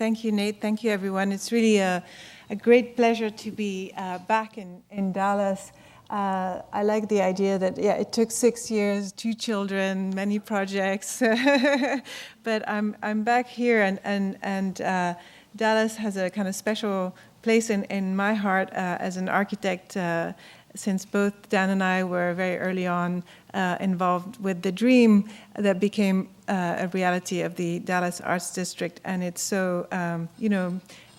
Thank you, Nate. Thank you, everyone. It's really a great pleasure to be back in Dallas. I like the idea that, it took 6 years, 2 children, many projects, but I'm back here, and Dallas has a kind of special place in my heart as an architect, since both Dan and I were very early on involved with the dream that became a reality of the Dallas Arts District. And it's so,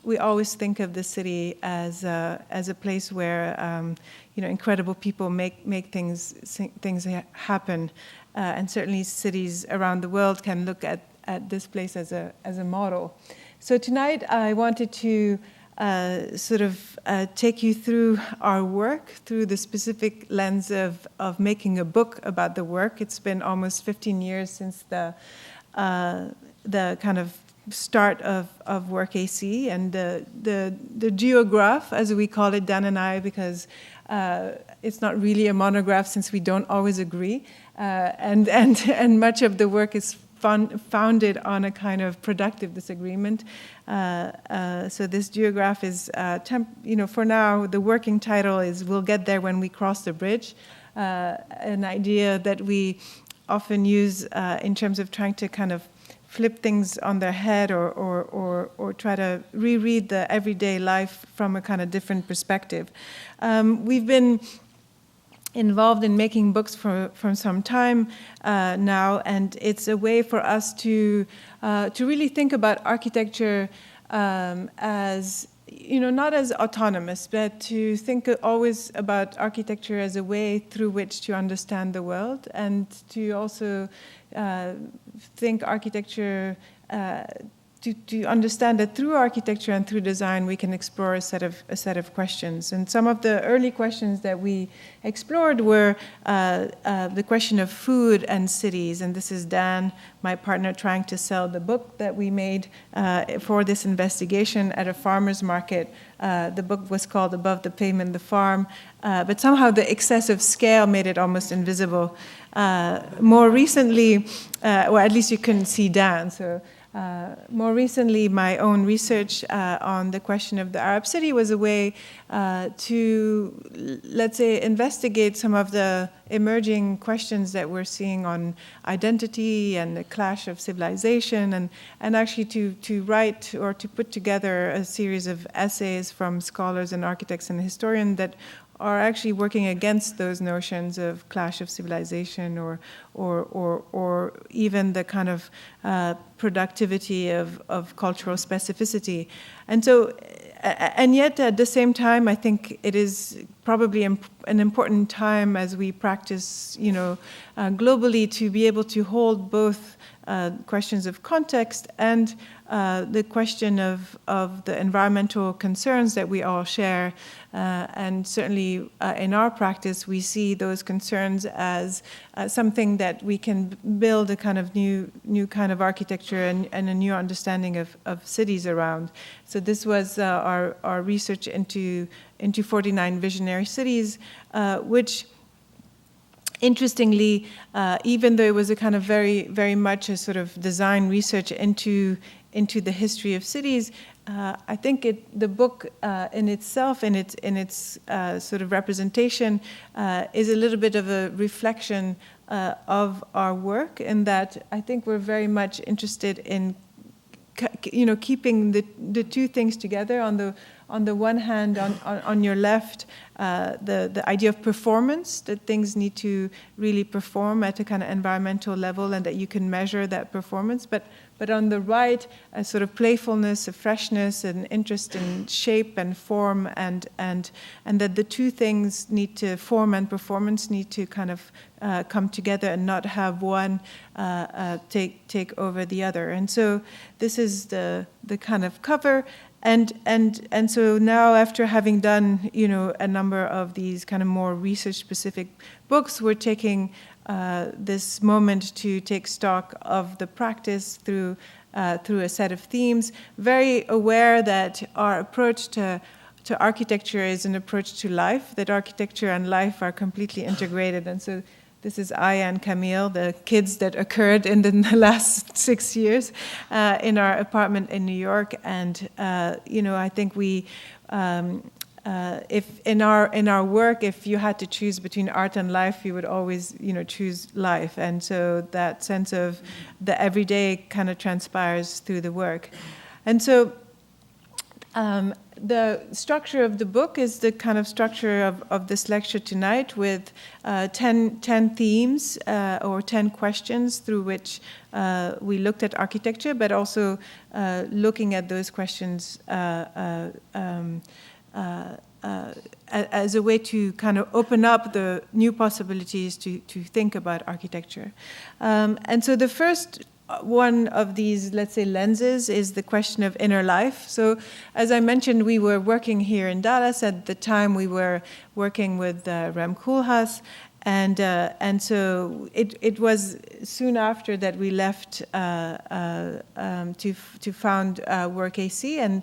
we always think of the city as a place where, incredible people make things happen. And certainly cities around the world can look at this place as a model. So tonight I wanted to take you through our work through the specific lens of making a book about the work. It's been almost 15 years since the kind of start of WORKac, and the geograph, as we call it, Dan and I, because it's not really a monograph since we don't always agree, and much of the work is founded on a kind of productive disagreement. So this geograph is, for now, the working title is "We'll Get There When We Cross the Bridge," an idea that we often use in terms of trying to kind of flip things on their head or try to reread the everyday life from a kind of different perspective. We've been involved in making books for some time now, and it's a way for us to really think about architecture as, not as autonomous, but to think always about architecture as a way through which to understand the world, and to also think architecture to understand that through architecture and through design we can explore a set of questions. And some of the early questions that we explored were the question of food and cities. And this is Dan, my partner, trying to sell the book that we made for this investigation at a farmer's market. The book was called Above the Pavement, the Farm, but somehow the excessive scale made it almost invisible. More recently, well, at least you couldn't see Dan, so more recently, my own research on the question of the Arab city was a way to, let's say, investigate some of the emerging questions that we're seeing on identity and the clash of civilization, and actually to write or to put together a series of essays from scholars and architects and historians that are actually working against those notions of clash of civilization or even the kind of productivity of cultural specificity. And so, and yet at the same time, I think it is probably an important time as we practice, globally, to be able to hold both questions of context and the question of the environmental concerns that we all share. And certainly in our practice, we see those concerns as something that we can build a kind of new kind of architecture and a new understanding of cities around. So this was our research into 49 visionary cities, which, interestingly, even though it was a kind of very, very much a sort of design research into the history of cities, I think the book in itself, in its sort of representation, is a little bit of a reflection of our work, in that I think we're very much interested in keeping the two things together. On the one hand, on your left, the idea of performance, that things need to really perform at a kind of environmental level and that you can measure that performance. But on the right, a sort of playfulness, a freshness, an interest in shape and form, and that the two things need to, form and performance, need to kind of come together and not have one take over the other. And so this is the kind of cover. And so now, after having done a number of these kind of more research-specific books, we're taking this moment to take stock of the practice through a set of themes. Very aware that our approach to architecture is an approach to life, that architecture and life are completely integrated, and so This is Aya and Camille, the kids that occurred in the last 6 years in our apartment in New York. And I think we, if in our work, if you had to choose between art and life, you would always choose life. And so that sense of the everyday kind of transpires through the work. And so the structure of the book is the kind of structure of this lecture tonight, with 10 themes or 10 questions through which we looked at architecture, but also looking at those questions as a way to kind of open up the new possibilities to think about architecture. And so the first one of these, let's say, lenses is the question of inner life. So, as I mentioned, we were working here in Dallas. At the time, we were working with Rem Koolhaas, and so it was soon after that we left to found WORKac, and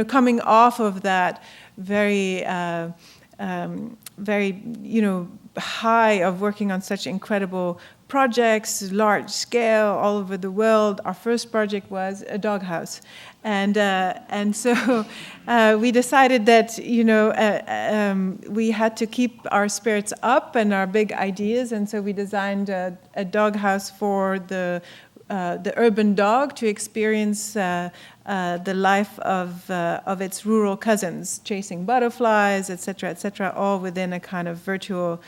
coming off of that very high of working on such incredible projects, large scale, all over the world. Our first project was a doghouse, and so we decided that we had to keep our spirits up and our big ideas, and so we designed a doghouse for the urban dog to experience the life of its rural cousins, chasing butterflies, etc., all within a kind of virtual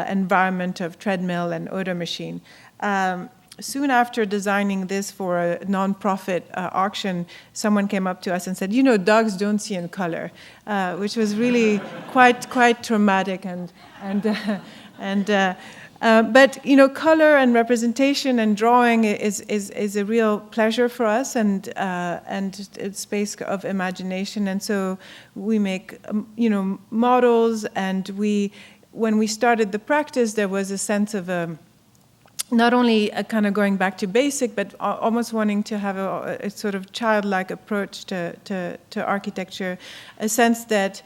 environment of treadmill and odor machine. Soon after designing this for a nonprofit auction, someone came up to us and said, dogs don't see in color, which was really quite traumatic but color and representation and drawing is a real pleasure for us, and it's space of imagination. And so we make models, and when we started the practice, there was a sense of not only a kind of going back to basic, but almost wanting to have a sort of childlike approach to architecture, a sense that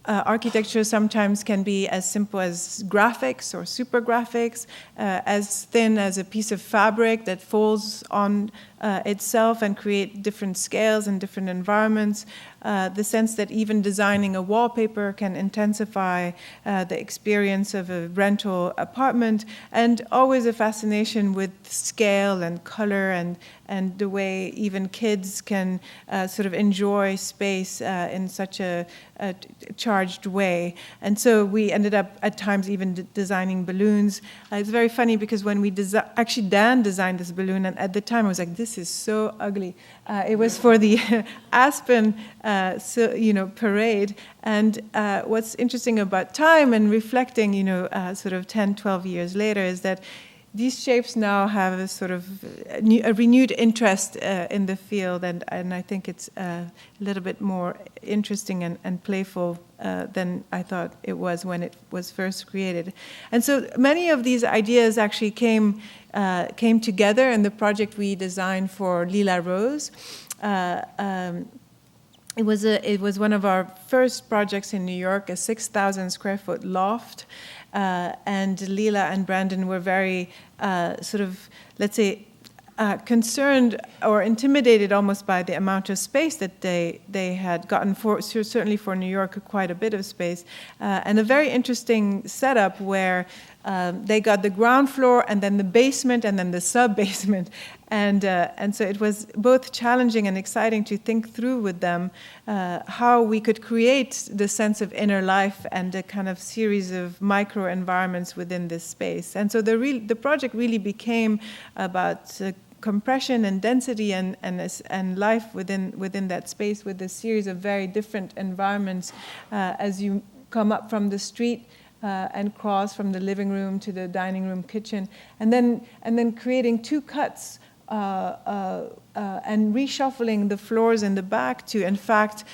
architecture sometimes can be as simple as graphics or super graphics, as thin as a piece of fabric that folds on itself and create different scales and different environments. The sense that even designing a wallpaper can intensify the experience of a rental apartment, and always a fascination with scale and color and the way even kids can sort of enjoy space in such a charged way. And so we ended up at times even designing balloons. It's very funny because when we actually Dan designed this balloon, and at the time I was like, this is so ugly. It was for the Aspen parade. And what's interesting about time and reflecting, sort of 10, 12 years later, is that these shapes now have a sort of a renewed interest in the field, and I think it's a little bit more interesting and playful than I thought it was when it was first created. And so many of these ideas actually came together in the project we designed for Lila Rose. It was one of our first projects in New York, a 6,000 square foot loft. And Lila and Brandon were very sort of, let's say, concerned or intimidated almost by the amount of space that they had gotten, certainly for New York, quite a bit of space. And a very interesting setup where they got the ground floor and then the basement and then the sub-basement. And so it was both challenging and exciting to think through with them how we could create the sense of inner life and a kind of series of micro environments within this space. And so the project really became about compression and density and life within that space, with a series of very different environments as you come up from the street and cross from the living room to the dining room kitchen, and then creating two cuts and reshuffling the floors in the back to, in fact,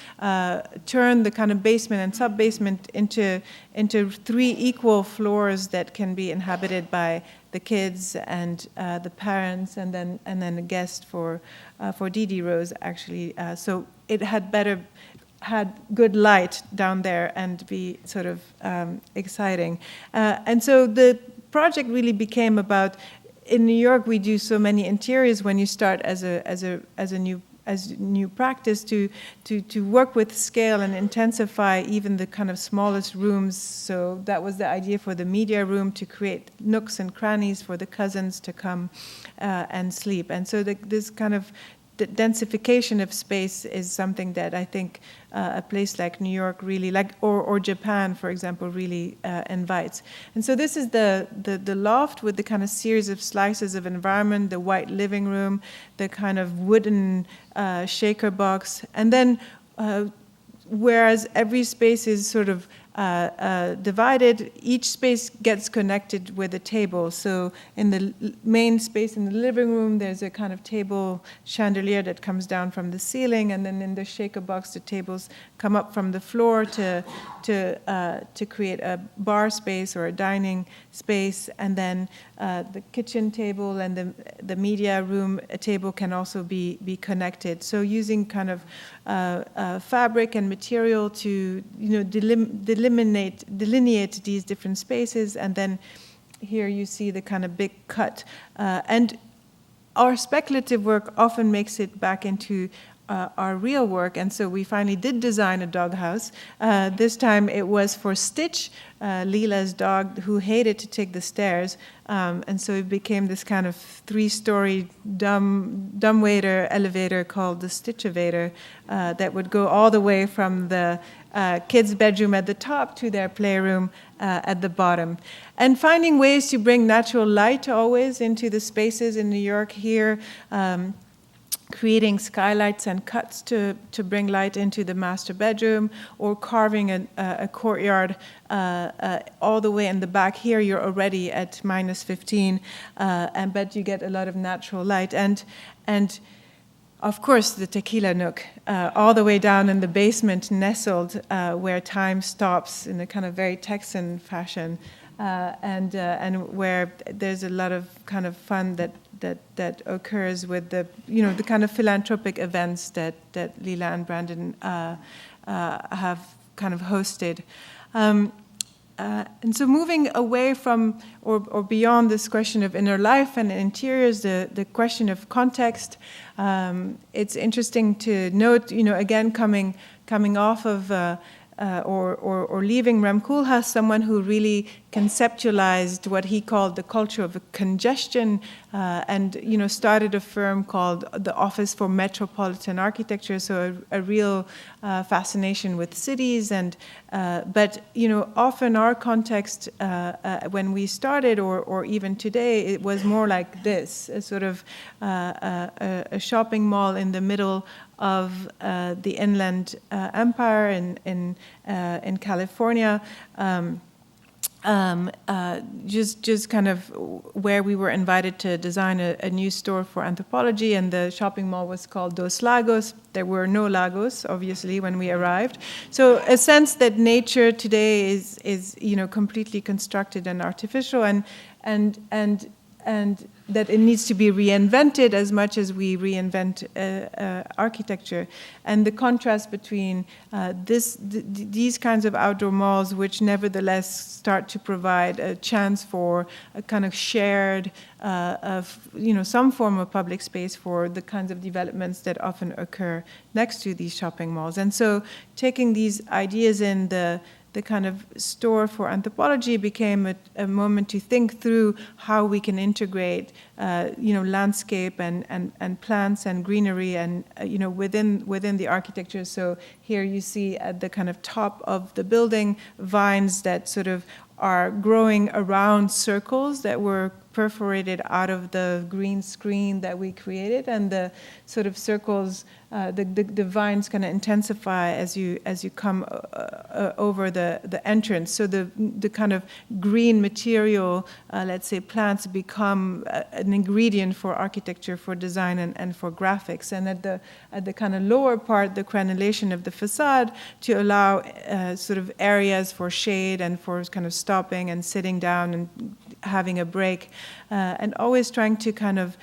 turn the kind of basement and sub-basement into three equal floors that can be inhabited by the kids and the parents, and then a guest for Didi Rose, actually. So it had good light down there and be sort of exciting. And so project really became about, in New York, we do so many interiors when you start as a new practice to work with scale and intensify even the kind of smallest rooms. So that was the idea for the media room, to create nooks and crannies for the cousins to come and sleep. And so this kind of the densification of space is something that I think a place like New York really, or Japan, for example, really invites. And so this is the loft with the kind of series of slices of environment, the white living room, the kind of wooden shaker box, and then whereas every space is sort of divided, each space gets connected with a table. So in the main space in the living room, there's a kind of table chandelier that comes down from the ceiling, and then in the shaker box, the tables come up from the floor to create a bar space or a dining space, and then the kitchen table and the media room table can also be connected. So using kind of fabric and material to delineate these different spaces, and then here you see the kind of big cut. And our speculative work often makes it back into our real work, and so we finally did design a doghouse. This time it was for Stitch, Leela's dog, who hated to take the stairs, and so it became this kind of 3-story dumbwaiter elevator called the Stitch-evator that would go all the way from the kids' bedroom at the top to their playroom at the bottom. And finding ways to bring natural light always into the spaces in New York here, creating skylights and cuts to bring light into the master bedroom, or carving a courtyard all the way in the back. Here you're already at -15, but you get a lot of natural light. And of course, the tequila nook, all the way down in the basement, nestled where time stops in a kind of very Texan fashion, and where there's a lot of kind of fun that occurs with the kind of philanthropic events that Leela and Brandon have kind of hosted. And so moving away from or beyond this question of inner life and interiors, the question of context, it's interesting to note, again, coming off of or leaving Rem Koolhaas, someone who really conceptualized what he called the culture of congestion, and started a firm called the Office for Metropolitan Architecture. So a real fascination with cities, but often our context when we started, or even today, it was more like this: a sort of a shopping mall in the middle of the Inland Empire in California, just kind of where we were invited to design a new store for anthropology, and the shopping mall was called Dos Lagos. There were no lagos, obviously, when we arrived. So a sense that nature today is completely constructed and artificial, and that it needs to be reinvented as much as we reinvent architecture. And the contrast between these kinds of outdoor malls, which nevertheless start to provide a chance for a kind of shared, some form of public space for the kinds of developments that often occur next to these shopping malls. And so taking these ideas in the kind of store for anthropology became a moment to think through how we can integrate, landscape and plants and greenery and within the architecture. So here you see at the kind of top of the building vines that sort of are growing around circles that were perforated out of the green screen that we created, and the sort of circles, the vines kind of intensify as you come over the entrance. So the kind of green material, let's say plants, become an ingredient for architecture, for design, and for graphics. And at the kind of lower part, the crenellation of the facade to allow sort of areas for shade and for kind of stopping and sitting down and having a break, and always trying to kind of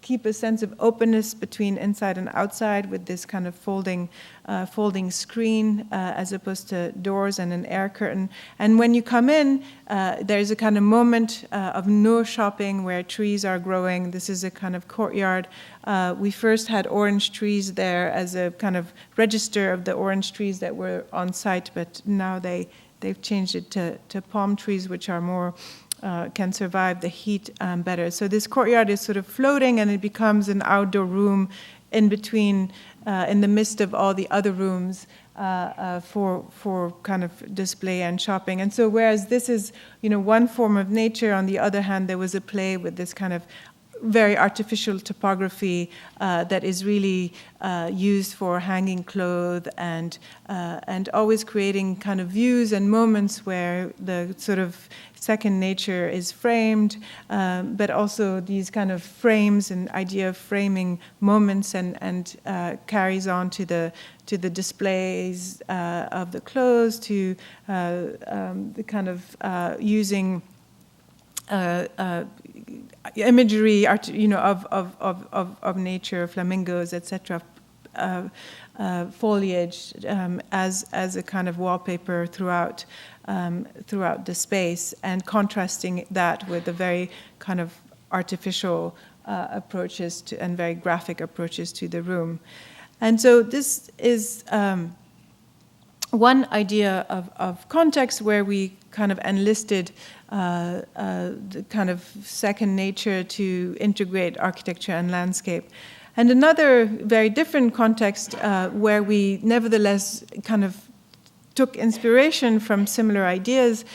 keep a sense of openness between inside and outside with this kind of folding screen as opposed to doors and an air curtain. And when you come in, there's a kind of moment of no shopping where trees are growing. This is a kind of courtyard. We first had orange trees there as a kind of register of the orange trees that were on site, but now they've changed it to palm trees, which are more can survive the heat better. So this courtyard is sort of floating, and it becomes an outdoor room in between, in the midst of all the other rooms for kind of display and shopping. And so whereas this is, one form of nature, on the other hand, there was a play with this kind of very artificial topography that is really used for hanging clothes and always creating kind of views and moments where the sort of second nature is framed, but also these kind of frames and idea of framing moments and carries on to the displays of the clothes, to the kind of using imagery, of nature, flamingos, etc., foliage as a kind of wallpaper throughout the space, and contrasting that with the very kind of artificial approaches to, and very graphic approaches to the room. And so this is one idea of context where we kind of enlisted the kind of second nature to integrate architecture and landscape. And another very different context where we nevertheless kind of took inspiration from similar ideas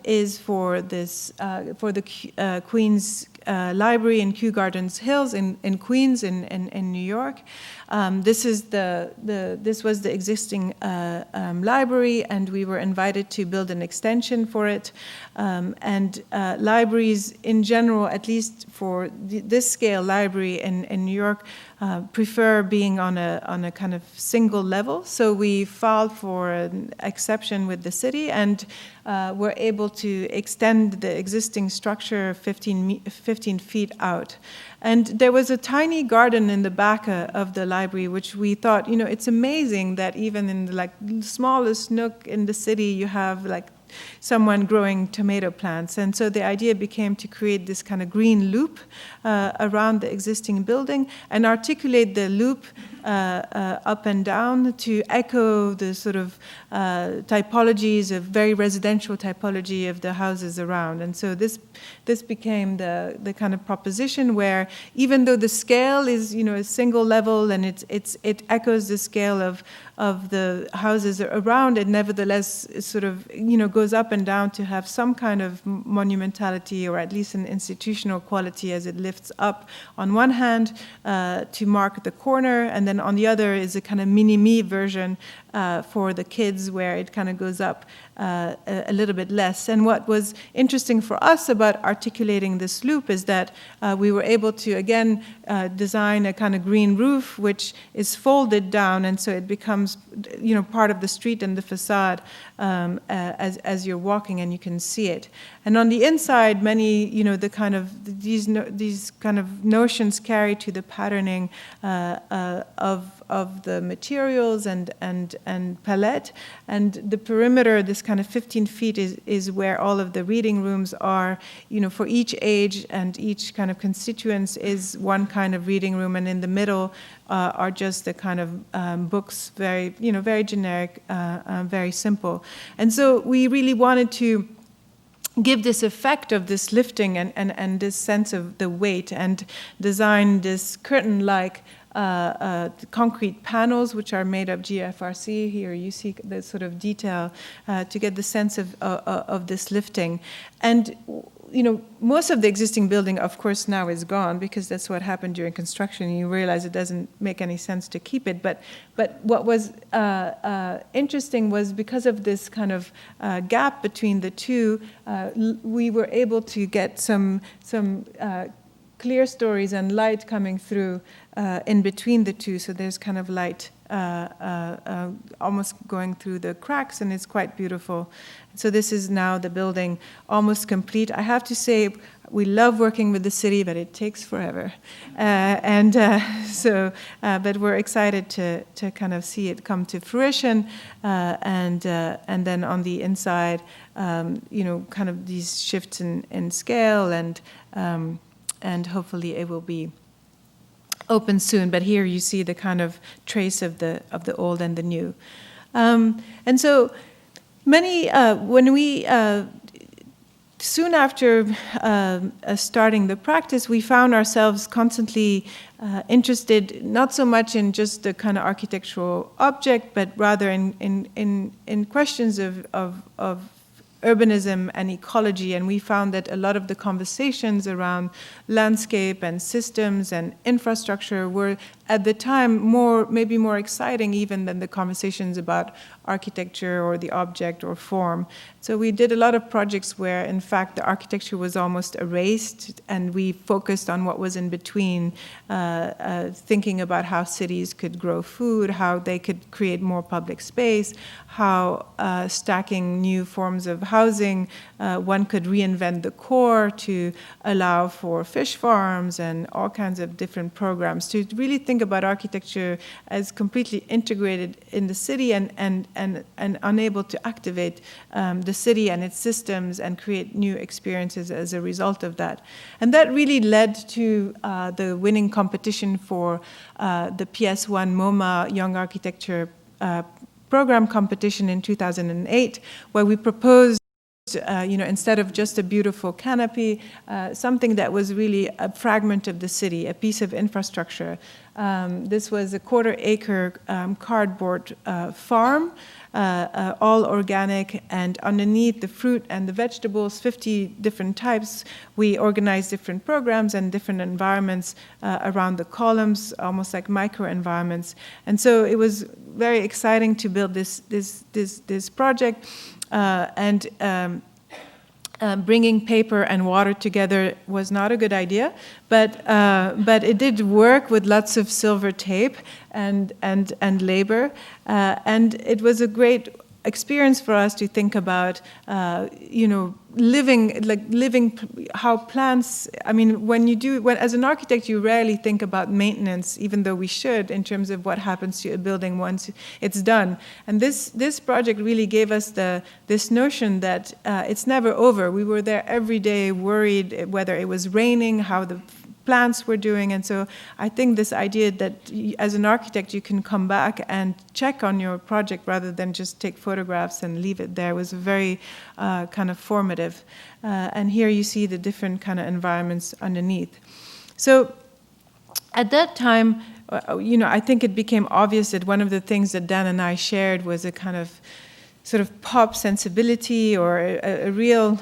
is for the Queens Library in Kew Gardens Hills in Queens in New York. This was the existing library, and we were invited to build an extension for it. And libraries in general, at least for this scale library in New York, prefer being on a kind of single level. So we filed for an exception with the city, and were able to extend the existing structure 15 feet out. And there was a tiny garden in the back of the library, which we thought, it's amazing that even in the smallest nook in the city, you have someone growing tomato plants. And so the idea became to create this kind of green loop around the existing building and articulate the loop up and down to echo the sort of typologies of very residential typology of the houses around. And so this became the kind of proposition where, even though the scale is a single level and it echoes the scale of the houses around, it nevertheless sort of goes up and down to have some kind of monumentality, or at least an institutional quality, as it lifts up on one hand to mark the corner, and then on the other is a kind of mini-me version for the kids, where it kind of goes up a little bit less. And what was interesting for us about articulating this loop is that we were able to, again, design a kind of green roof, which is folded down, and so it becomes, part of the street and the facade as you're walking, and you can see it. And on the inside, many, the kind of these kind of notions carry to the patterning of the materials and palette, and the perimeter. This kind of 15 feet is where all of the reading rooms are. For each age and each kind of constituents is one kind of reading room, and in the middle are just the kind of books, very very generic, very simple. And so we really wanted to give this effect of this lifting and this sense of the weight, and design this curtain-like concrete panels, which are made of GFRC. Here you see the sort of detail to get the sense of this lifting. And most of the existing building, of course, now is gone, because that's what happened during construction. You realize it doesn't make any sense to keep it. But what was interesting was, because of this kind of gap between the two, we were able to get some clear stories and light coming through in between the two. So there's kind of light almost going through the cracks, and it's quite beautiful. So this is now the building almost complete. I have to say, we love working with the city, but it takes forever. But we're excited to kind of see it come to fruition. And then on the inside, kind of these shifts in scale, and hopefully it will be open soon. But here you see the kind of trace of the old and the new. And so many, when we soon after starting the practice, we found ourselves constantly interested not so much in just the kind of architectural object, but rather in questions of urbanism and ecology. And we found that a lot of the conversations around landscape and systems and infrastructure were at the time maybe more exciting even than the conversations about architecture or the object or form. So we did a lot of projects where, in fact, the architecture was almost erased, and we focused on what was in between, thinking about how cities could grow food, how they could create more public space, how stacking new forms of housing, one could reinvent the core to allow for fish farms and all kinds of different programs, to really think about architecture as completely integrated in the city and unable to activate the city and its systems and create new experiences as a result of that. And that really led to the winning competition for the PS1 MoMA Young Architecture Program competition in 2008, where we proposed instead of just a beautiful canopy, something that was really a fragment of the city, a piece of infrastructure. This was a 1/4 acre cardboard farm, all organic, and underneath the fruit and the vegetables, 50 different types. We organized different programs and different environments around the columns, almost like micro-environments. And so it was very exciting to build this project. Bringing paper and water together was not a good idea, but it did work with lots of silver tape and labor, and it was a great experience for us to think about, living how plants. I mean, when as an architect, you rarely think about maintenance, even though we should, in terms of what happens to a building once it's done. And this project really gave us this notion that it's never over. We were there every day, worried whether it was raining, how the plants were doing. And so I think this idea that as an architect you can come back and check on your project rather than just take photographs and leave it there was very kind of formative. And here you see the different kind of environments underneath. So at that time, I think it became obvious that one of the things that Dan and I shared was a kind of sort of pop sensibility or a real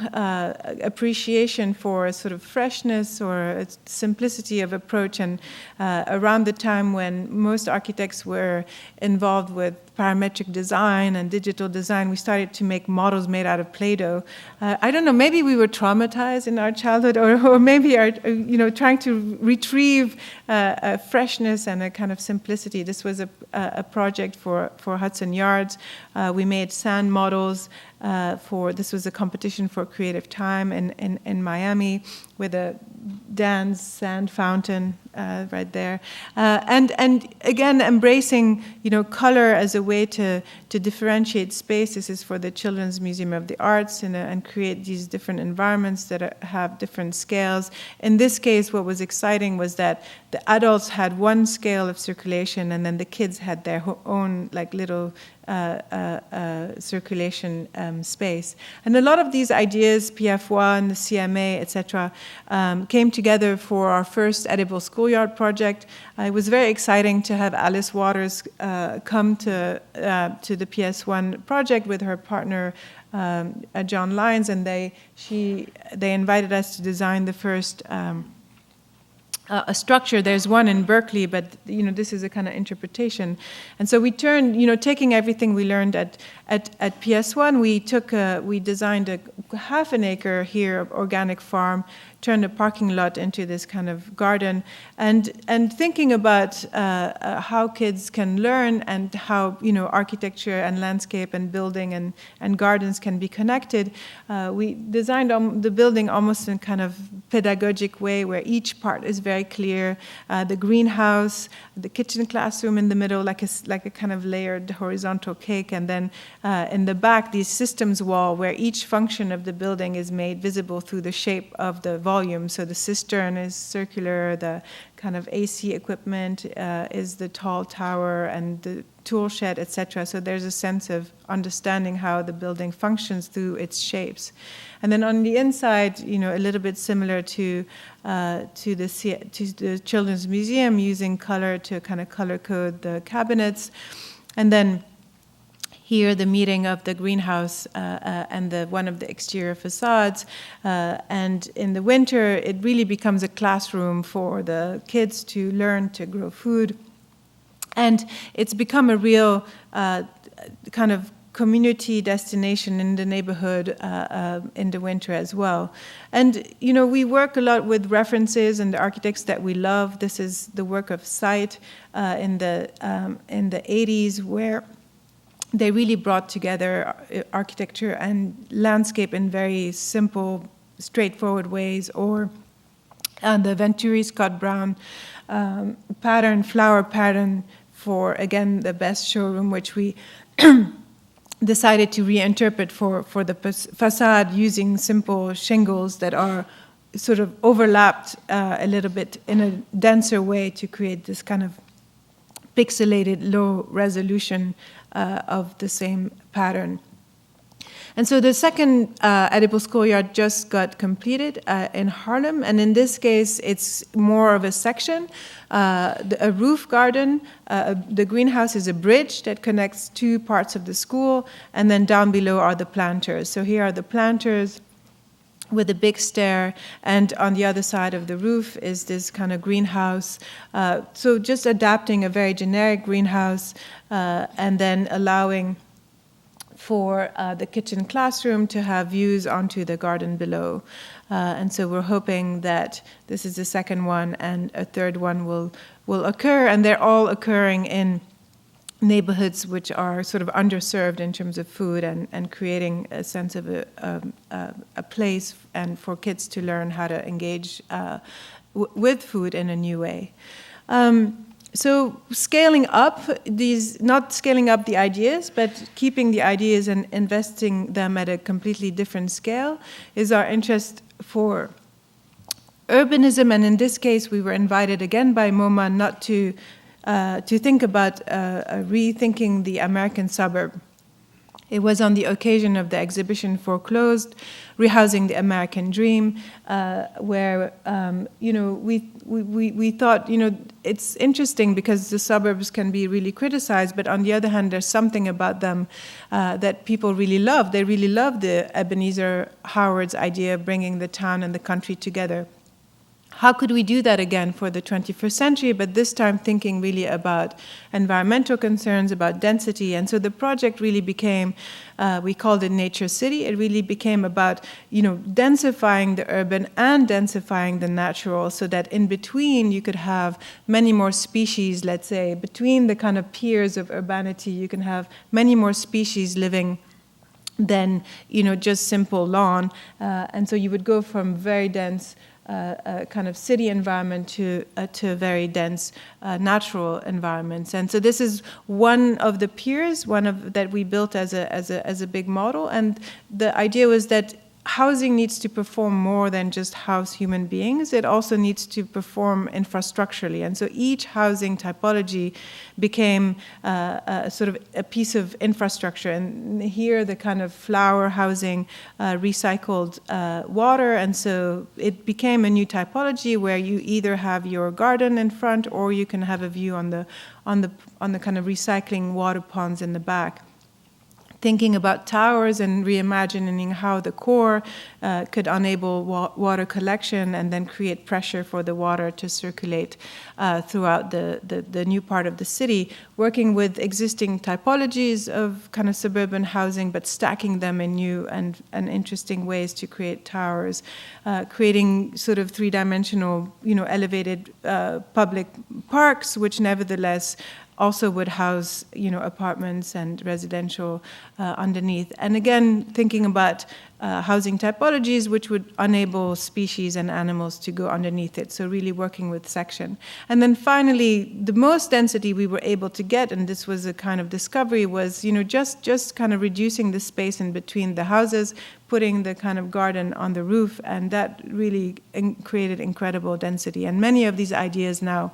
appreciation for a sort of freshness or a simplicity of approach. And around the time when most architects were involved with parametric design and digital design, we started to make models made out of Play-Doh. I don't know, maybe we were traumatized in our childhood, or maybe trying to retrieve a freshness and a kind of simplicity. This was a project for Hudson Yards. We made sand models this was a competition for creative time in Miami with a Dan's sand fountain right there. And again, embracing, color as a way to differentiate space. This is for the Children's Museum of the Arts and create these different environments that have different scales. In this case, what was exciting was that the adults had one scale of circulation and then the kids had their own little circulation space. And a lot of these ideas, PF1, the CMA, etc., came together for our first Edible Schoolyard project. It was very exciting to have Alice Waters come to the PS1 project with her partner John Lyons, and they invited us to design the first a structure. There's one in Berkeley, but this is a kind of interpretation. And so we turned, taking everything we learned at PS1, we designed a 1/2 acre here of organic farm turned a parking lot into this kind of garden, and thinking about how kids can learn and how architecture and landscape and building and gardens can be connected. We designed the building almost in kind of pedagogic way, where each part is very clear. The greenhouse, the kitchen classroom in the middle, like a kind of layered horizontal cake, and then in the back, these systems wall, where each function of the building is made visible through the shape of the volume. So the cistern is circular, the kind of AC equipment is the tall tower, and the tool shed, etc. So there's a sense of understanding how the building functions through its shapes. And then on the inside, a little bit similar to the Children's Museum, using color to kind of color code the cabinets. And then here, the meeting of the greenhouse and one of the exterior facades. And in the winter, it really becomes a classroom for the kids to learn to grow food. And it's become a real kind of community destination in the neighborhood in the winter as well. And, we work a lot with references and the architects that we love. This is the work of Sight in the 80s, where they really brought together architecture and landscape in very simple, straightforward ways. Or the Venturi Scott Brown flower pattern for, again, the best showroom, which we decided to reinterpret for the facade, using simple shingles that are sort of overlapped a little bit in a denser way to create this kind of pixelated, low resolution of the same pattern. And so the second Edible Schoolyard just got completed in Harlem, and in this case, it's more of a section, a roof garden. The greenhouse is a bridge that connects two parts of the school, and then down below are the planters. So here are the planters with a big stair, and on the other side of the roof is this kind of greenhouse. So just adapting a very generic greenhouse, and then allowing for the kitchen classroom to have views onto the garden below. And so we're hoping that this is the second one, and a third one will occur, and they're all occurring in neighborhoods which are sort of underserved in terms of food, and creating a sense of a place and for kids to learn how to engage with food in a new way. So scaling up not scaling up the ideas, but keeping the ideas and investing them at a completely different scale, is our interest for urbanism. And in this case, we were invited again by MoMA not to think about rethinking the American suburb. It was on the occasion of the exhibition Foreclosed, Rehousing the American Dream, where we thought, it's interesting because the suburbs can be really criticized, but on the other hand, there's something about them that people really love. They really love the Ebenezer Howard's idea of bringing the town and the country together. How could we do that again for the 21st century, but this time thinking really about environmental concerns, about density? And so the project really became, we called it Nature City. It really became about, densifying the urban and densifying the natural, so that in between you could have many more species, let's say, between the kind of piers of urbanity, you can have many more species living than, just simple lawn. And so you would go from very dense kind of city environment to very dense natural environments. And so this is one of the piers, that we built as a big model. And the idea was that housing needs to perform more than just house human beings. It also needs to perform infrastructurally. And so each housing typology became sort of a piece of infrastructure. And here, the kind of flower housing recycled water. And so it became a new typology where you either have your garden in front, or you can have a view on the kind of recycling water ponds in the back. thinking about towers and reimagining how the core could enable water collection and then create pressure for the water to circulate throughout the new part of the city, working with existing typologies of kind of suburban housing, but stacking them in new and interesting ways to create towers, creating sort of three-dimensional, elevated public parks, which nevertheless also would house, apartments and residential underneath. And again, thinking about housing typologies which would enable species and animals to go underneath it, so really working with section. And then finally, the most density we were able to get, and this was a kind of discovery, was, just kind of reducing the space in between the houses, putting the kind of garden on the roof, and that really created incredible density. And many of these ideas now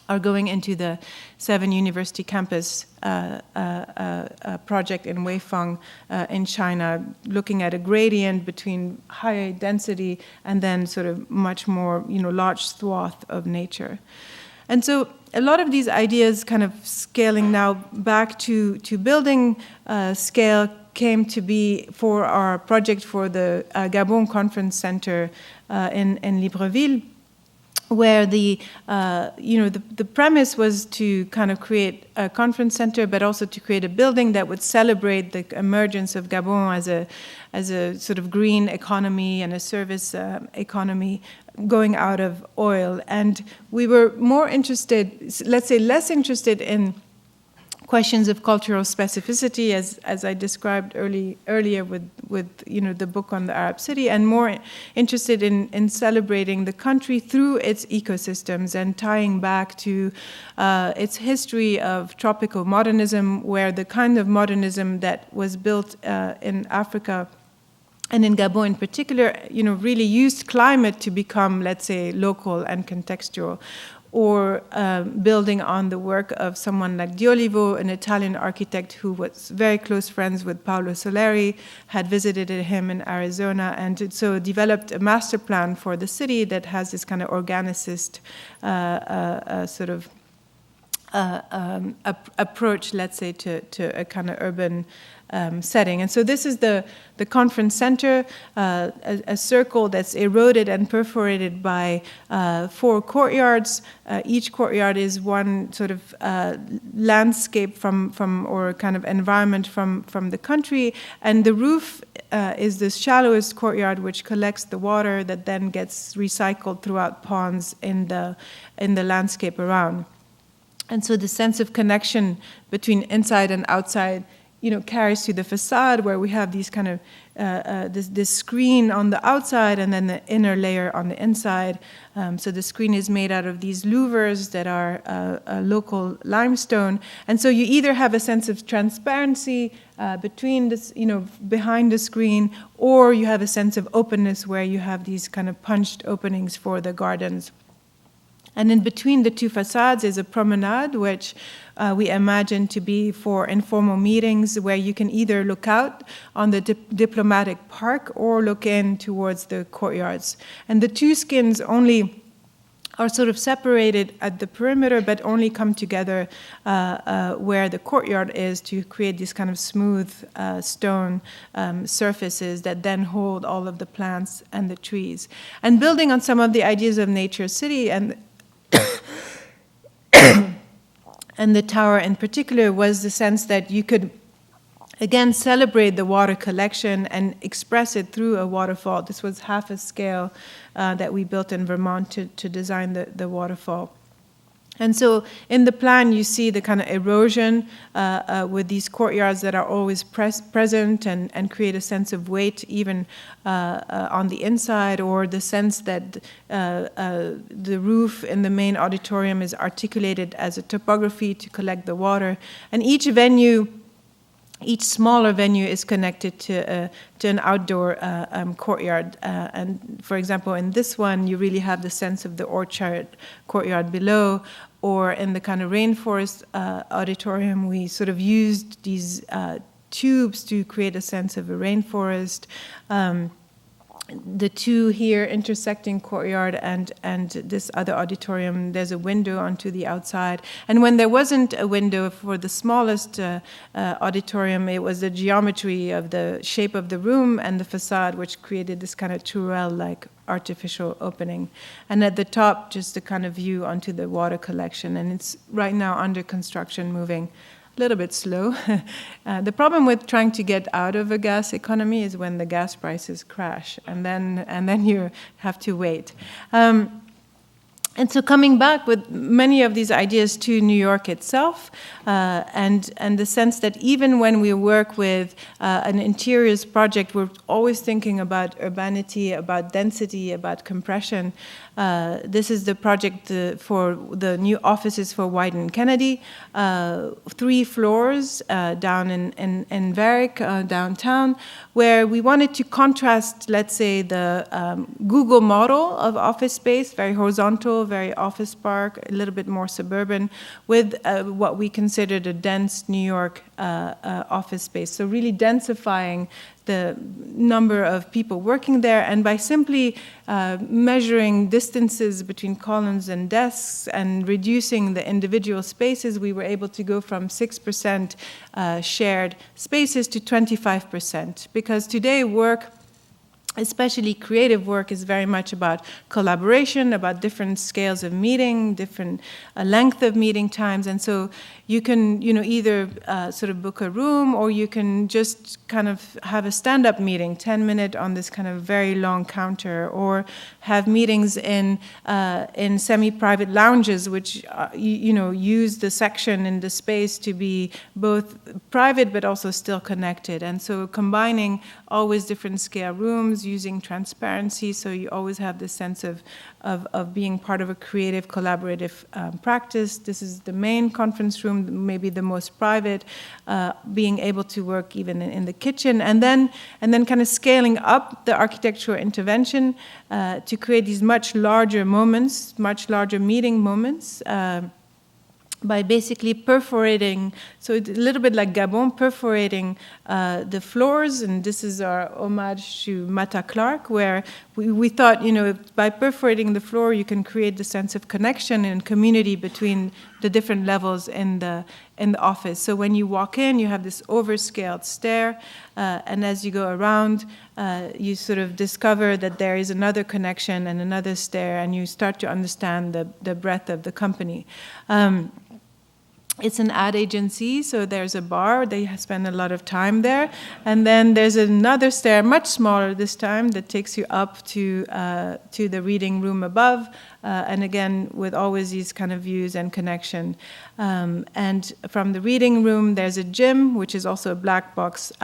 are going into the 7 University campus project in Weifang in China, looking at a gradient between high density and then sort of much more, large swath of nature. And so a lot of these ideas kind of scaling now back to building scale came to be for our project for the Gabon Conference Center in Libreville, where the premise was to kind of create a conference center, but also to create a building that would celebrate the emergence of Gabon as a sort of green economy and a service economy going out of oil. And we were more interested, let's say less interested in questions of cultural specificity, as I described earlier with the book on the Arab city, and more interested in celebrating the country through its ecosystems and tying back to its history of tropical modernism, where the kind of modernism that was built in Africa and in Gabon in particular, really used climate to become, let's say, local and contextual, or building on the work of someone like D'Olivo, an Italian architect who was very close friends with Paolo Soleri, had visited him in Arizona, and so developed a master plan for the city that has this kind of organicist sort of approach, let's say, to a kind of urban setting. And so this is the conference center, a circle that's eroded and perforated by 4 courtyards. Each courtyard is one sort of landscape from or kind of environment from the country, and the roof is the shallowest courtyard, which collects the water that then gets recycled throughout ponds in the landscape around. And so the sense of connection between inside and outside, carries to the facade, where we have these kind of this screen on the outside and then the inner layer on the inside. So the screen is made out of these louvers that are local limestone, and so you either have a sense of transparency between this, behind the screen, or you have a sense of openness where you have these kind of punched openings for the gardens. And in between the 2 facades is a promenade, which we imagine to be for informal meetings, where you can either look out on the diplomatic park or look in towards the courtyards. And the 2 skins only are sort of separated at the perimeter, but only come together where the courtyard is, to create these kind of smooth stone surfaces that then hold all of the plants and the trees. And building on some of the ideas of Nature City and and the tower in particular, was the sense that you could, again, celebrate the water collection and express it through a waterfall. This was half a scale that we built in Vermont to design the waterfall. And so in the plan, you see the kind of erosion with these courtyards that are always present and create a sense of weight even on the inside, or the sense that the roof in the main auditorium is articulated as a topography to collect the water. And each smaller venue is connected to an outdoor courtyard. And for example, in this one, you really have the sense of the orchard courtyard below, or in the kind of rainforest auditorium, we sort of used these tubes to create a sense of a rainforest. the two here intersecting courtyard and this other auditorium, there's a window onto the outside. And when there wasn't a window for the smallest auditorium, it was the geometry of the shape of the room and the facade, which created this kind of Turrell-like artificial opening. And at the top, just a kind of view onto the water collection. And it's right now under construction, moving a little bit slow. The problem with trying to get out of a gas economy is when the gas prices crash, and then you have to wait. And so coming back with many of these ideas to New York itself, and the sense that even when we work with an interiors project, we're always thinking about urbanity, about density, about compression. This is the project for the new offices for Wyden Kennedy, 3 floors down in Varick, downtown, where we wanted to contrast, let's say, the Google model of office space, very horizontal, very office park, a little bit more suburban, with what we considered a dense New York office space. So really densifying the number of people working there, and by simply measuring distances between columns and desks and reducing the individual spaces, we were able to go from 6% shared spaces to 25%. Because today work, especially creative work, is very much about collaboration, about different scales of meeting, different length of meeting times. And so you can, either sort of book a room, or you can just kind of have a stand-up meeting, 10-minute on this kind of very long counter, or have meetings in semi-private lounges, which, use the section in the space to be both private but also still connected. And so combining always different scale rooms, using transparency, so you always have this sense of being part of a creative, collaborative practice. This is the main conference room, maybe the most private, being able to work even in the kitchen, and then kind of scaling up the architectural intervention to create these much larger moments, much larger meeting moments, by basically perforating, so it's a little bit like Gabon, perforating the floors, and this is our homage to Mata Clark, where we thought, by perforating the floor, you can create the sense of connection and community between the different levels in the office. So when you walk in, you have this overscaled stair, and as you go around, you sort of discover that there is another connection and another stair, and you start to understand the breadth of the company. It's an ad agency, so there's a bar. They spend a lot of time there. And then there's another stair, much smaller this time, that takes you up to the reading room above. And again, with always these kind of views and connection. And from the reading room, there's a gym, which is also a black box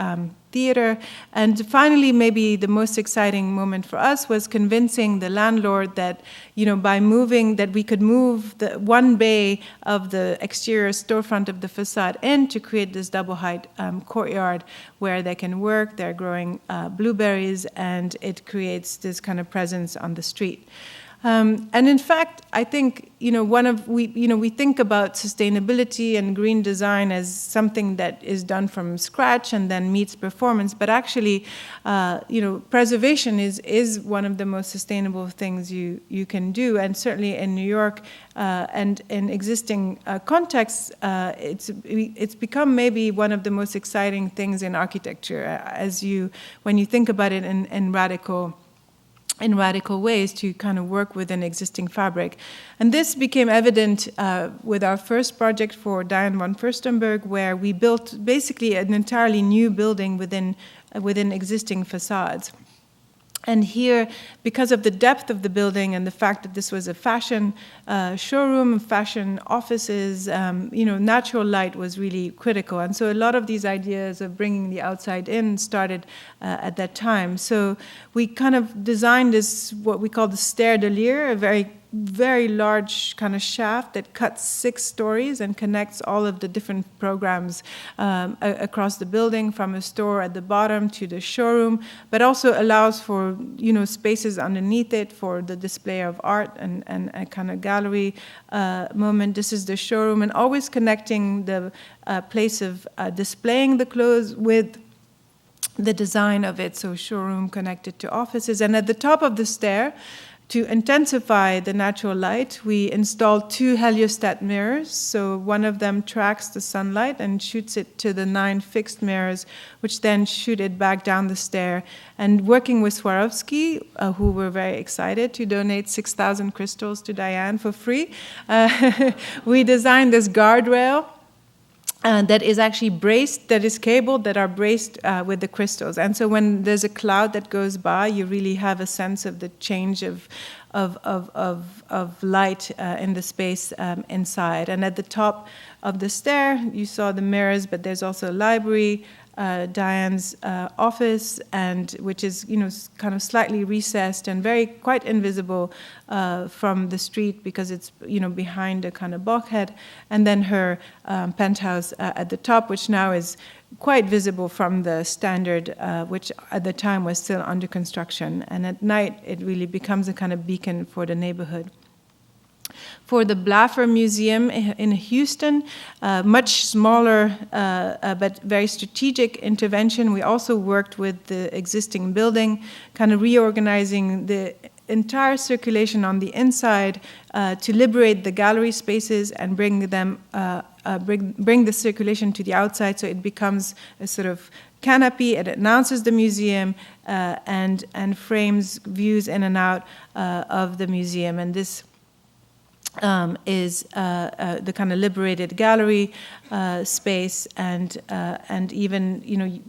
theater. And finally, maybe the most exciting moment for us was convincing the landlord that, by moving, that we could move the one bay of the exterior storefront of the facade in to create this double height courtyard where they can work. They're growing blueberries, and it creates this kind of presence on the street. And in fact, I think, we think about sustainability and green design as something that is done from scratch and then meets performance. But actually, preservation is one of the most sustainable things you can do. And certainly in New York and in existing contexts, it's become maybe one of the most exciting things in architecture when you think about it in radical ways, to kind of work with an existing fabric. And this became evident with our first project for Diane von Furstenberg, where we built basically an entirely new building within existing facades. And here, because of the depth of the building and the fact that this was a fashion showroom, fashion offices, natural light was really critical. And so a lot of these ideas of bringing the outside in started at that time. So we kind of designed this, what we call the stair de Lear, a very, very large kind of shaft that cuts 6 stories and connects all of the different programs across the building, from a store at the bottom to the showroom, but also allows for, spaces underneath it for the display of art and a kind of gallery moment. This is the showroom, and always connecting the place of displaying the clothes with the design of it, so showroom connected to offices. And at the top of the stair, to intensify the natural light, we installed 2 heliostat mirrors. So one of them tracks the sunlight and shoots it to the 9 fixed mirrors, which then shoot it back down the stair. And working with Swarovski, who were very excited to donate 6,000 crystals to Diane for free, we designed this guardrail that is actually braced, that is cabled, that are braced with the crystals. And so when there's a cloud that goes by, you really have a sense of the change of light in the space inside. And at the top of the stair, you saw the mirrors, but there's also a library, Diane's office, and which is kind of slightly recessed and quite invisible from the street because it's behind a kind of bulkhead, and then her penthouse at the top, which now is quite visible from the standard, which at the time was still under construction. And at night, it really becomes a kind of beacon for the neighborhood. For the Blaffer Museum in Houston, much smaller but very strategic intervention. We also worked with the existing building, kind of reorganizing the entire circulation on the inside to liberate the gallery spaces and bring the circulation to the outside, so it becomes a sort of canopy. It announces the museum and frames views in and out of the museum. And this is the kind of liberated gallery space, and even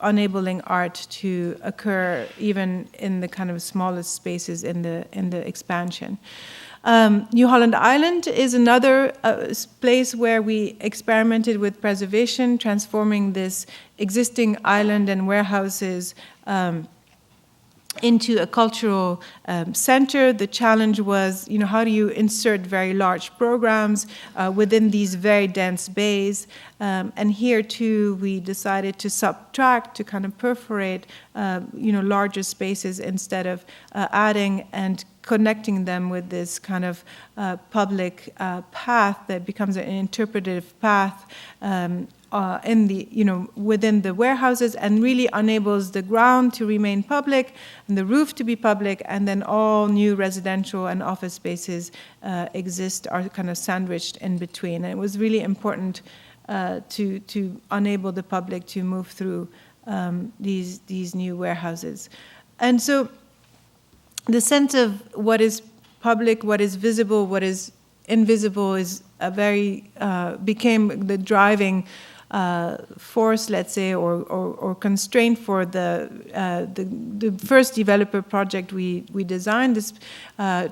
enabling art to occur even in the kind of smallest spaces in the expansion. New Holland Island is another place where we experimented with preservation, transforming this existing island and warehouses into a cultural center. The challenge was, how do you insert very large programs within these very dense bays? And here too, we decided to subtract, to kind of perforate, larger spaces instead of adding and connecting them with this kind of public path that becomes an interpretive path within the warehouses, and really enables the ground to remain public and the roof to be public, and then all new residential and office spaces are kind of sandwiched in between. And it was really important to enable the public to move through these new warehouses. And so the sense of what is public, what is visible, what is invisible is became the driving force, let's say, or constraint for the first developer project we designed, this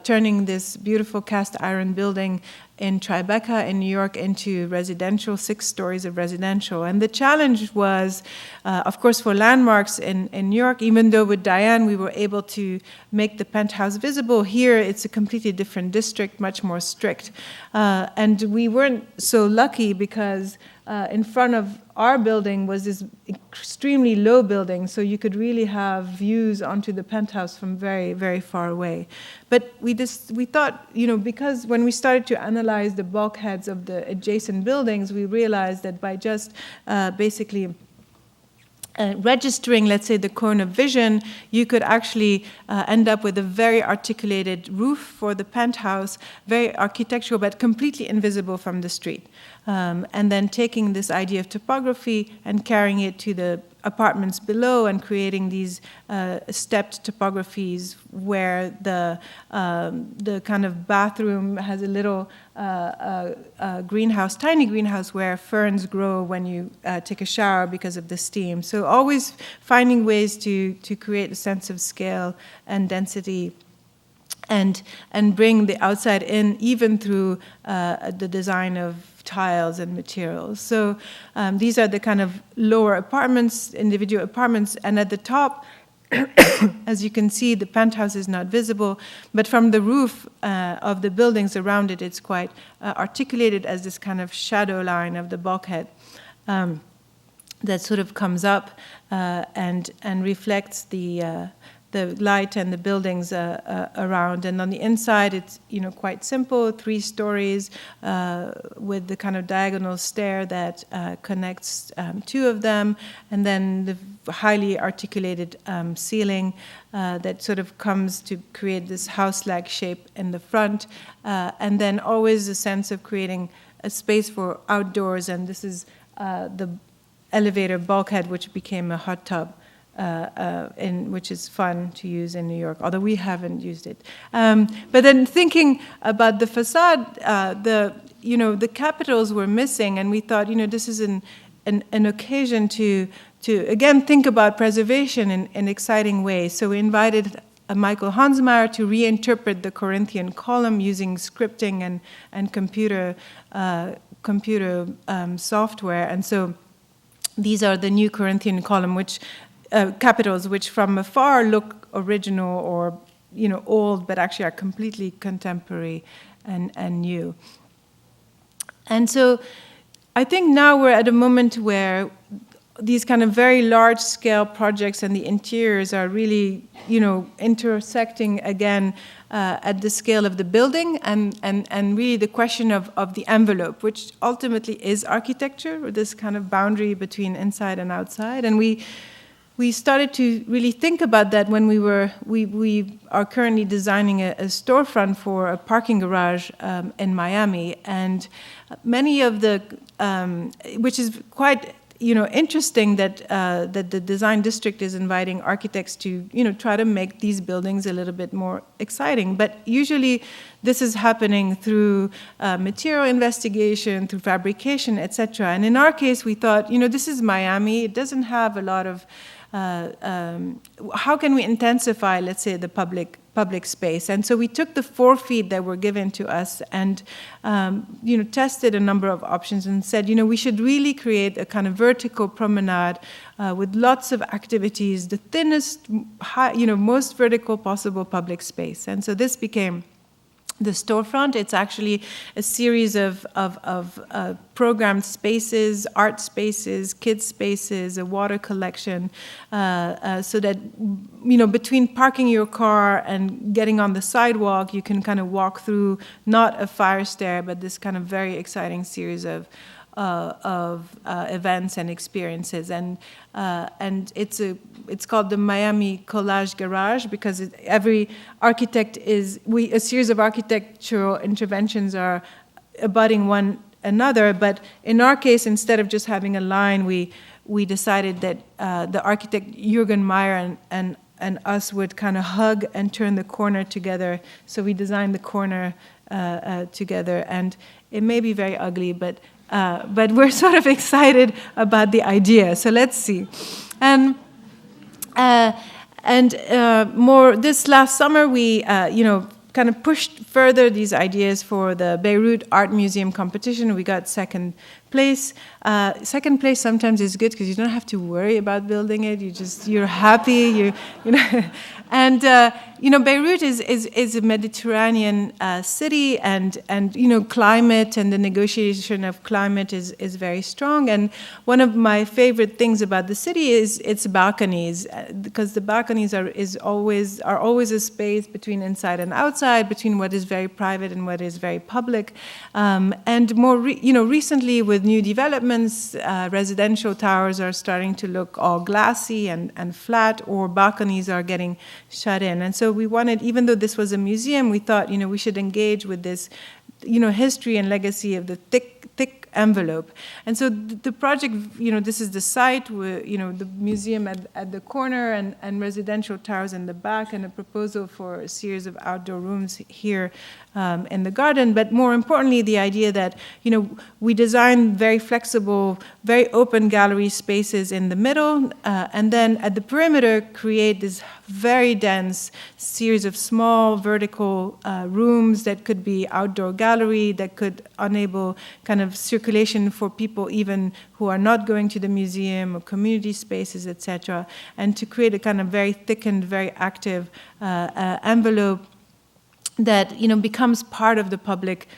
turning this beautiful cast iron building in Tribeca in New York into residential, 6 stories of residential. And the challenge was, of course, for landmarks in New York, even though with Diane we were able to make the penthouse visible, here it's a completely different district, much more strict. And we weren't so lucky because in front of our building was this extremely low building, so you could really have views onto the penthouse from very, very far away. But we thought, because when we started to analyze the bulkheads of the adjacent buildings, we realized that by just basically registering, let's say, the cone of vision, you could actually end up with a very articulated roof for the penthouse, very architectural, but completely invisible from the street. And then taking this idea of topography and carrying it to the apartments below and creating these stepped topographies where the kind of bathroom has a little greenhouse, tiny greenhouse where ferns grow when you take a shower because of the steam. So always finding ways to create a sense of scale and density and bring the outside in, even through the design of tiles and materials. So these are the kind of lower apartments, individual apartments, and at the top, as you can see, the penthouse is not visible, but from the roof of the buildings around it, it's quite articulated as this kind of shadow line of the bulkhead that sort of comes up and reflects the the light and the buildings around. And on the inside, it's quite simple, 3 stories with the kind of diagonal stair that connects 2 of them, and then the highly articulated ceiling that sort of comes to create this house-like shape in the front, and then always a sense of creating a space for outdoors. And this is the elevator bulkhead, which became a hot tub, which is fun to use in New York, although we haven't used it. But then thinking about the facade, the capitals were missing, and we thought, this is an occasion to again think about preservation in exciting ways. So we invited Michael Hansmeyer to reinterpret the Corinthian column using scripting and computer software. And so these are the new Corinthian column, which capitals, which from afar look original or old, but actually are completely contemporary and new. And so I think now we're at a moment where these kind of very large-scale projects and the interiors are really, intersecting again at the scale of the building and really the question of the envelope, which ultimately is architecture, or this kind of boundary between inside and outside. And we started to really think about that when we are currently designing a storefront for a parking garage in Miami, and many of the, which is quite interesting that the design district is inviting architects to try to make these buildings a little bit more exciting. But usually this is happening through material investigation, through fabrication, etc. And in our case, we thought, this is Miami. It doesn't have a lot of how can we intensify, let's say, the public space? And so we took the 4 feet that were given to us and tested a number of options and said, we should really create a kind of vertical promenade with lots of activities, the thinnest, most vertical possible public space. And so this became the storefront. It's actually a series of programmed spaces, art spaces, kids spaces, a water collection, so that between parking your car and getting on the sidewalk, you can kind of walk through not a fire stair, but this kind of very exciting series of events and experiences, and it's called the Miami Collage Garage because every architect a series of architectural interventions are abutting one another. But in our case, instead of just having a line, we decided that the architect Jürgen Meyer and us would kind of hug and turn the corner together. So we designed the corner together, and it may be very ugly, but we're sort of excited about the idea. So let's see. And more this last summer, we kind of pushed further these ideas for the Beirut Art Museum competition. We got second place. Second place sometimes is good because you don't have to worry about building it. You're happy. And Beirut is a Mediterranean city, and climate and the negotiation of climate is very strong. And one of my favorite things about the city is its balconies, because the balconies are always a space between inside and outside, between what is very private and what is very public. And more recently with new developments, residential towers are starting to look all glassy and flat, or balconies are getting shut in. And so we wanted, even though this was a museum, we thought, we should engage with this, history and legacy of the thick envelope. And so the project, this is the site where, the museum at the corner and residential towers in the back, and a proposal for a series of outdoor rooms here in the garden. But more importantly, the idea that, we design very flexible, very open gallery spaces in the middle, and then at the perimeter create this very dense series of small vertical rooms that could be outdoor gallery, that could enable kind of circulation for people even who are not going to the museum, or community spaces, etc., and to create a kind of very thickened, very active envelope that becomes part of the public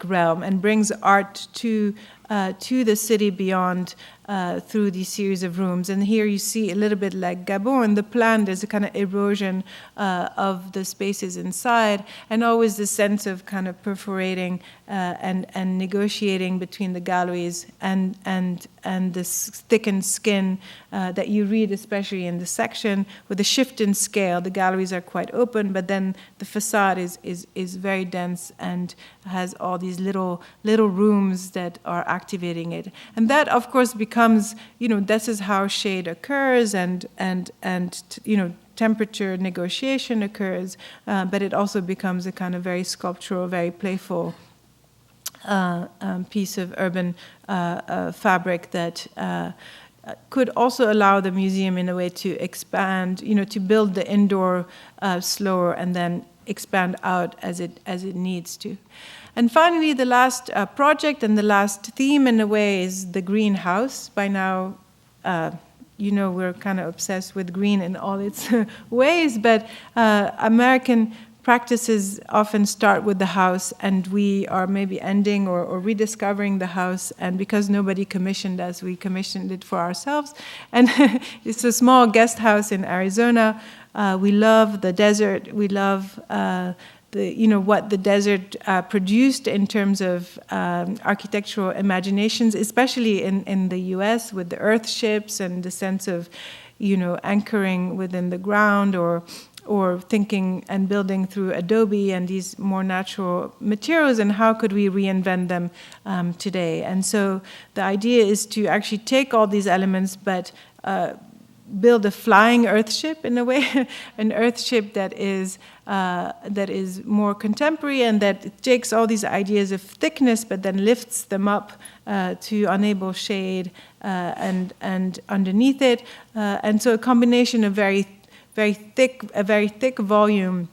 realm and brings art to the city beyond through these series of rooms. And here you see a little bit like Gabon, the plan, there's a kind of erosion of the spaces inside, and always the sense of kind of perforating and negotiating between the galleries and this thickened skin that you read, especially in the section, with the shift in scale. The galleries are quite open, but then the facade is very dense and has all these little rooms that are activating it. And that, of course, becomes, this is how shade occurs and temperature negotiation occurs, but it also becomes a kind of very sculptural, very playful piece of urban fabric that could also allow the museum in a way to expand, to build the indoor slower and then expand out as it needs to. And finally, the last project and the last theme in a way is the greenhouse. By now, we're kind of obsessed with green in all its ways, but American practices often start with the house, and we are maybe ending or rediscovering the house. And because nobody commissioned us, we commissioned it for ourselves. And it's a small guest house in Arizona. We love the desert. We love what the desert produced in terms of architectural imaginations, especially in the U.S. with the earth ships and the sense of, anchoring within the ground or thinking and building through adobe and these more natural materials, and how could we reinvent them today. And so the idea is to actually take all these elements, but build a flying earthship in a way, an earthship that is more contemporary and that takes all these ideas of thickness, but then lifts them up to enable shade and underneath it. And so a combination of very thick volume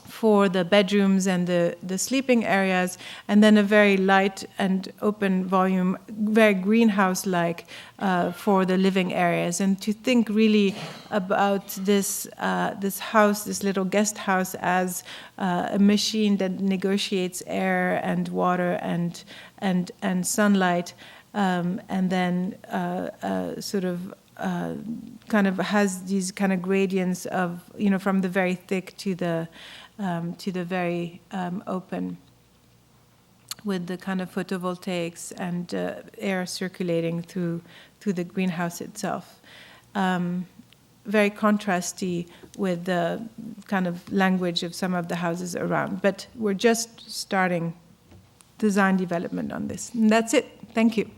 for the bedrooms and the sleeping areas, and then a very light and open volume, very greenhouse-like for the living areas. And to think really about this house, this little guest house, as a machine that negotiates air and water and sunlight, and then kind of has these kind of gradients of, from the very thick to the very open, with the kind of photovoltaics and air circulating through the greenhouse itself. Very contrasty with the kind of language of some of the houses around. But we're just starting design development on this. And that's it. Thank you.